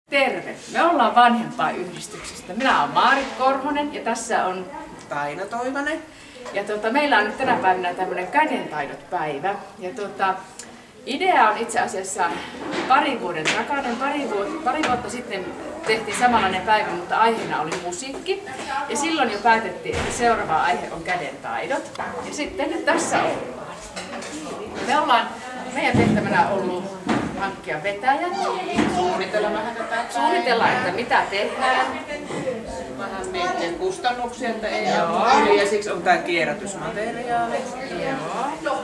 Terve! Me ollaan vanhempainyhdistyksestä. Minä olen Maarit Korhonen ja tässä on Taina Toivanen. Ja meillä on nyt tänä päivänä tämmöinen kädentaidot-päivä. Ja idea on itse asiassa parin vuoden takana. Pari vuotta sitten tehtiin samanlainen päivä, mutta aiheena oli musiikki. Ja silloin jo päätettiin, että seuraava aihe on kädentaidot. Ja sitten nyt tässä ollaan. Meidän tehtävänä on ollut hankkia vetäjät. Suunnitella, että mitä tehdään. Vähän miettiä kustannuksia, että ei ole. Ja siksi on tämä kierrätysmateriaali. Joo.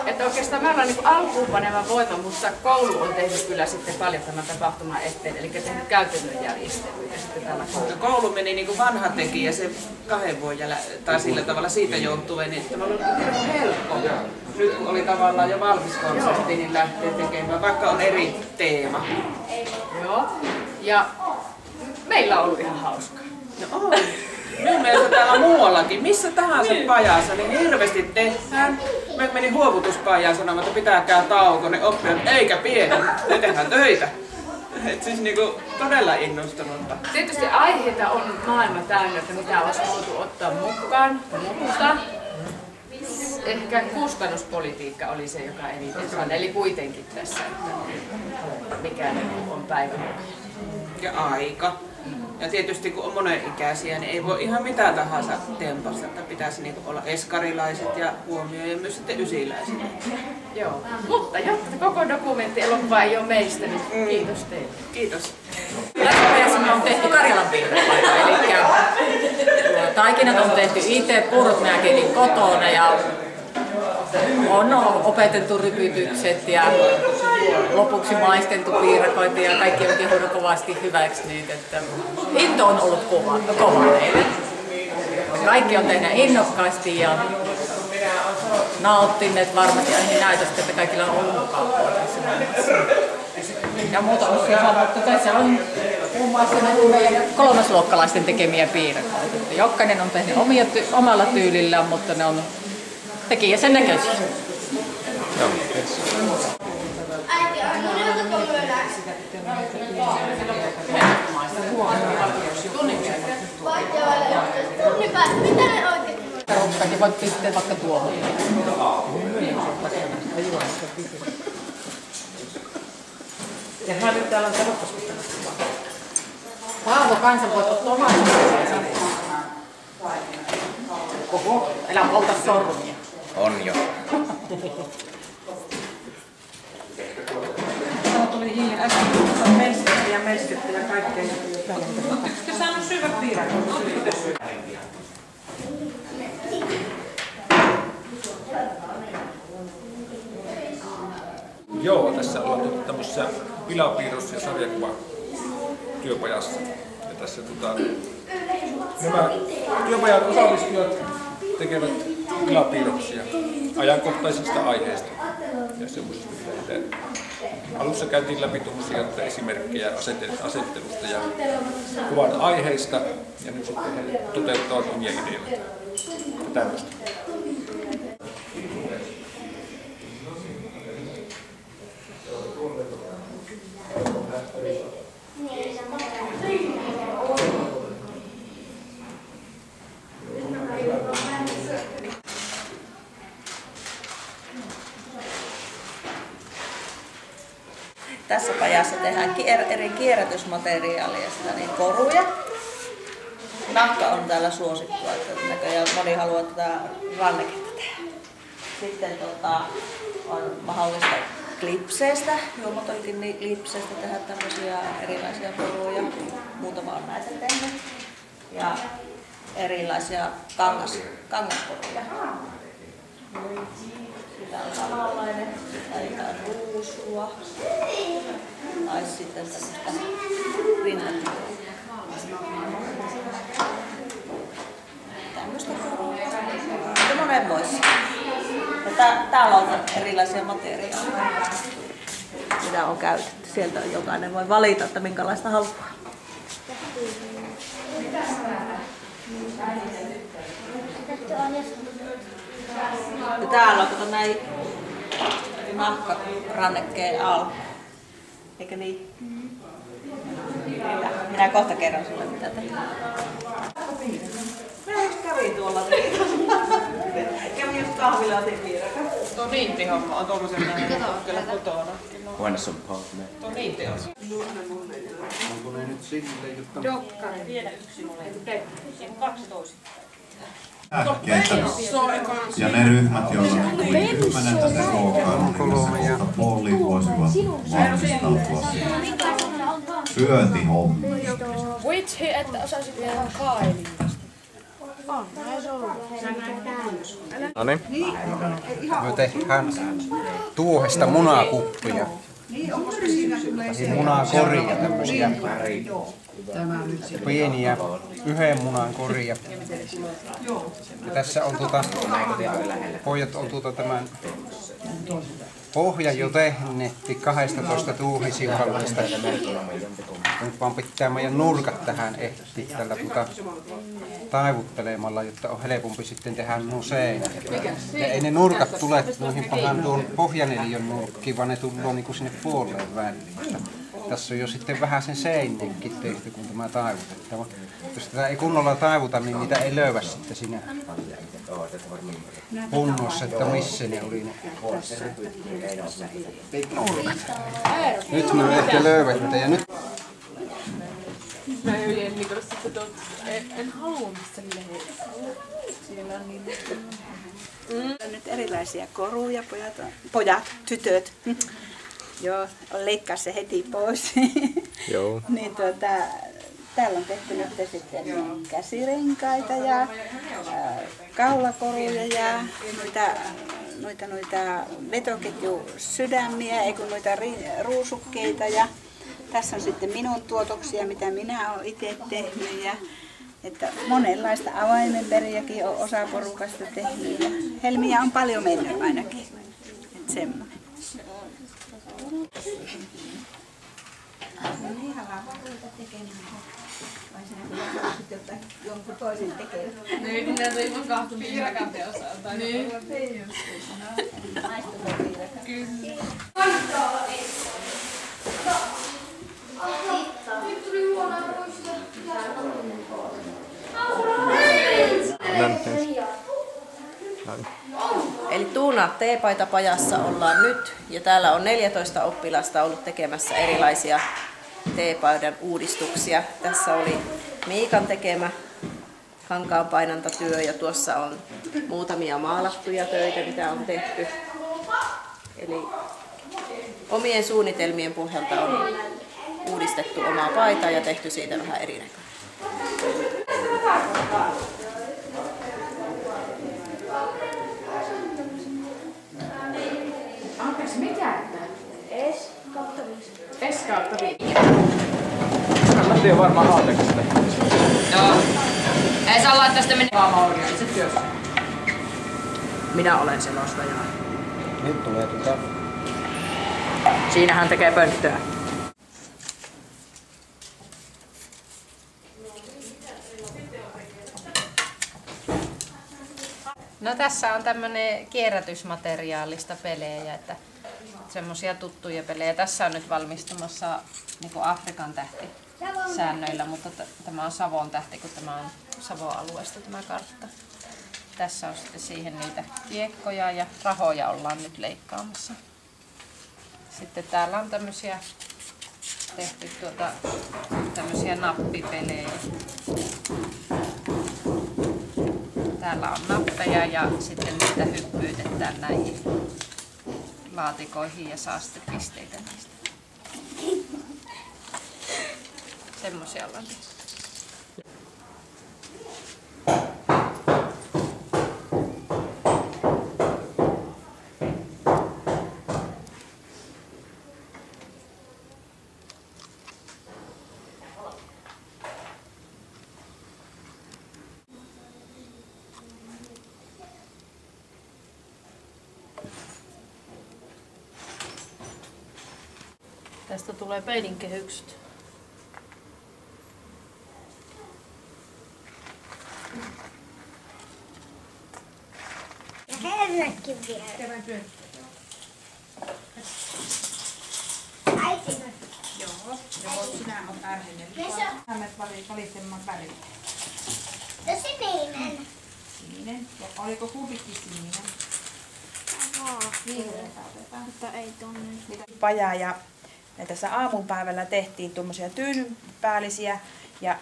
Että oikeastaan mä ollaan niin alkuun panevan voiton, mutta koulu on tehnyt kyllä sitten paljon tämän tapahtuman eteen, eli tehnyt käytännön järjestelyjä sitten tällä koululla. Koulu meni niin kuin vanha tekijä, se 2 vuoden tai sillä tavalla siitä johtuen, niin tämä oli helppo. Nyt kun oli tavallaan jo valmis konsepti, niin lähtee tekemään, vaikka on eri teema. Joo. Ja meillä on ollut ihan hauskaa. No on. Minun mielestä täällä muuallakin, missä tahansa pajassa, niin hirveästi tehdään. Mä menin huovutuspajaan sanomaan, että pitääkää tauko, niin oppilaat eikä pieni, me tehdään töitä. Et siis niinku todella innostunutta. Tietysti aiheita on maailma täynnä, että mitä olisi voitu ottaa mukaan, mutta ehkä kustannuspolitiikka oli se, joka eniten eli kuitenkin tässä, että mikä on päivän. Ja aika. Ja tietysti kun on monenikäisiä, niin ei voi ihan mitä tahansa tempasta, että pitäisi niinku olla eskarilaiset ja huomioida myös sitten ysiläiset. Joo, mutta jotta koko dokumenttielokuva ei ole meistä, niin kiitos teille. Kiitos. Tässä ajassa me on tehty Karjalan piirakoita, eli taikinat on tehty itse, purut minä keitin kotona ja on opeteltu rypytykset ja lopuksi maisteltu piirakoita ja kaikki on kehunut kovasti hyväksi niitä. Että into on ollut kova meille. Kaikki on tehnyt innokkaasti ja nauttineet varmasti aina näytöstä, että kaikilla on ollut mukavaa. Ja muuta osia sanottu. Tässä on muun muassa meidän 3-luokkalaisten tekemiä piirakoita. Jokainen on tehnyt omalla tyylillään, mutta ne on tekijä sen näköisiä. Joo. Ja voit pistää vaikka tuohon. Ja nyt täällä on talouskustannusta. Paavo kanssa voit ottaa omaa koko, älä polta sormia. On jo. Täällä tuli hiili äsken melstetty ja melstetty ja kaikkea. Oletko saanut syödä piirakoita? Joo, tässä ollaan tämmöisessä pilapiirros- ja sarjakuvatyöpajassa. Ja tässä nämä työpajan osallistujat tekevät pilapiirroksia ajankohtaisista aiheista ja semmoisista, mitä alussa käytiin läpi esimerkkejä asettelusta ja kuvan aiheista ja nyt sitten he toteuttavat omia ideoita ja tämmöistä. Tässä pajassa tehdään eri kierrätysmateriaaleista, niin koruja. Nahka on täällä suosittua, että näköjään moni haluaa tätä ranneketta tehdä. Sitten on mahdollista klipseistä, juomatolkin klipseistä tehdä tämmöisiä erilaisia koruja. Muutama on näitä tehnyt. Ja erilaisia kangaskoruja. Sitä on samanlainen, tai jotain ruusua, tai sitten tämmöistä rinnettä. Tämmöistä korua. Ja monenmoisia. Täällä on erilaisia materiaaleja, mitä on käytetty. Sieltä jokainen voi valita, että minkälaista haluaa. Ja täällä on kato näin nahkarannekkeen alku. Eikä niin? Minä kohta kerron sulle mitä tehdään. Mä kävin tuolla kävin just kahvilla otin piirakan. Tuo niittihomma on tuommoisen näin kyllä kotona. Huoneessa on paukkuna. Tuo niittihomma. Onko ne nyt sille jotta... Dokkari. Vielä yksi mulle. 12. Ja ne ryhmät, joilla tuli 10 ruokaa, Polli voisivat valmistautua syöntihommiin. Vitsi, että osasit vielä kailin. No niin. Me tehdään tuohesta munakuppia. Munakoria, tämmöisiä pieniä yhden munan koria. Ja tässä on pojat on tämän pohjan jo tehneet 12 tuuhisiukallista. Nyt vaan pitää meidän nurkat tähän ehti tällä taivuttelemalla, jotta on helpompi sitten tehdä nuo seinät. Ja ei ne nurkat tule noihin pahan tuon pohjaneliön nurkkiin, vaan ne tulee niin kuin sinne puoleen väliin. Tässä on jo sitten vähän sen seinenkin tehty, kun tämä taivutettava. Jos tätä ei kunnolla taivuta, niin niitä ei löyvä sitten siinä punnossa, että missä ne oli ne nurkat. Nyt me ehkä löydätte ja nyt... Mä yhden Nikolle sitten en halua missä siellä on niin... On nyt erilaisia koruja, pojat, tytöt. Joo, leikkaa se heti pois. Joo. Niin täällä on tehty nyt sitten käsirenkaita ja kaulakoruja ja noita vetoketjusydämiä, ei kun noita ruusukkeita. Ja tässä on sitten minun tuotoksia, mitä minä olen itse tehnyt. Ja, että monenlaista avaimenperiäkin on osa porukasta tehnyt. Ja helmiä on paljon mennyt ainakin. Että semmoinen. No niin, halaa varuita tekemään. Vai sinä haluaisit jotain jonkun toisen tekemään? Niin, minä tein mun kahta piirakan teossa. Niin. Maistuuko piirakan? Kyllä. Eli Tuuna teepaitapajassa ollaan nyt ja täällä on 14 oppilasta ollut tekemässä erilaisia teepaidan uudistuksia. Tässä oli Miikan tekemä kankaanpainantatyö ja tuossa on muutamia maalattuja töitä, mitä on tehty. Eli omien suunnitelmien pohjalta on uudistettu omaa paitaa ja tehty siitä vähän erinäköistä. Anteeksi, mikä? S kautta 5. Lähti jo varmaan haatekasta. Joo. Ei saa laittaa sitä mennä vaan Mauri, itse työssä. Minä olen selostaja. Nyt tulee Siinä hän tekee pönttöä. No tässä on tämmönen kierrätysmateriaalista pelejä, että semmosia tuttuja pelejä. Tässä on nyt valmistumassa niinku Afrikan tähti säännöillä, mutta tämä on Savon tähti, kun tämä on Savon alueesta tämä kartta. Tässä on sitten siihen niitä kiekkoja ja rahoja ollaan nyt leikkaamassa. Sitten täällä on tämmösiä tehty tämmösiä nappipelejä. Täällä on nappeja ja sitten niitä hyppyytetään näihin laatikoihin ja saa sitten pisteitä niistä. Semmoisia ollaan. Tästä tulee peilin kehykset. Ja herrakin vielä. Äiti. Joo, sinä olet valitsemaan värit. Sininen. Sininen. Ja oliko kupikki sininen? Mutta ei tonne. Pajaa ja me tässä aamupäivällä tehtiin tuommoisia tyynynpäällisiä ja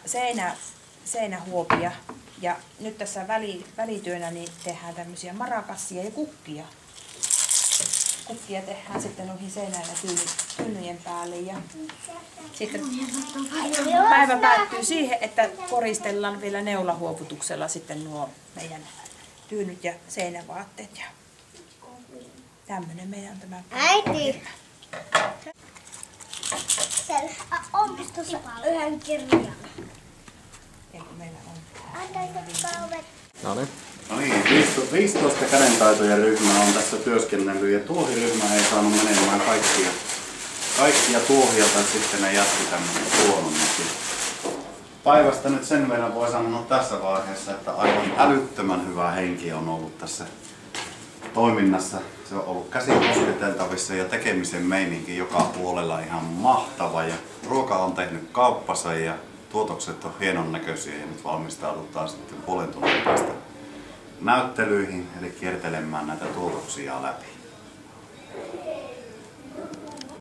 seinähuopia. Ja nyt tässä välityönä niin tehdään tämmöisiä marakassia ja kukkia. Kukkia tehdään sitten noihin seinään ja tyynyjen päälle. Ja sitten päivä päättyy siihen, että koristellaan vielä neulahuoputuksella sitten nuo meidän tyynyt ja seinävaatteet. Ja tämmönen meidän tämä Äiti! Onko tuossa yhden kirjan? Meillä on. No niin, 15 kädentaitojen ryhmää on tässä työskennellyt ja tuohiryhmä ei saanut menemään kaikkia tuohia tai sitten ne jätti tämmöinen huonommakin. Päivästä nyt sen verran voi sanoa tässä vaiheessa, että aivan älyttömän hyvä henki on ollut tässä toiminnassa. Se on ollut käsin kosketeltavissa ja tekemisen meininki joka puolella ihan mahtava. Ja ruoka on tehnyt kauppansa ja tuotokset on hienon näköisiä ja nyt valmistaudutaan sitten puolen tunnin päästä näyttelyihin, eli kiertelemään näitä tuotoksia läpi.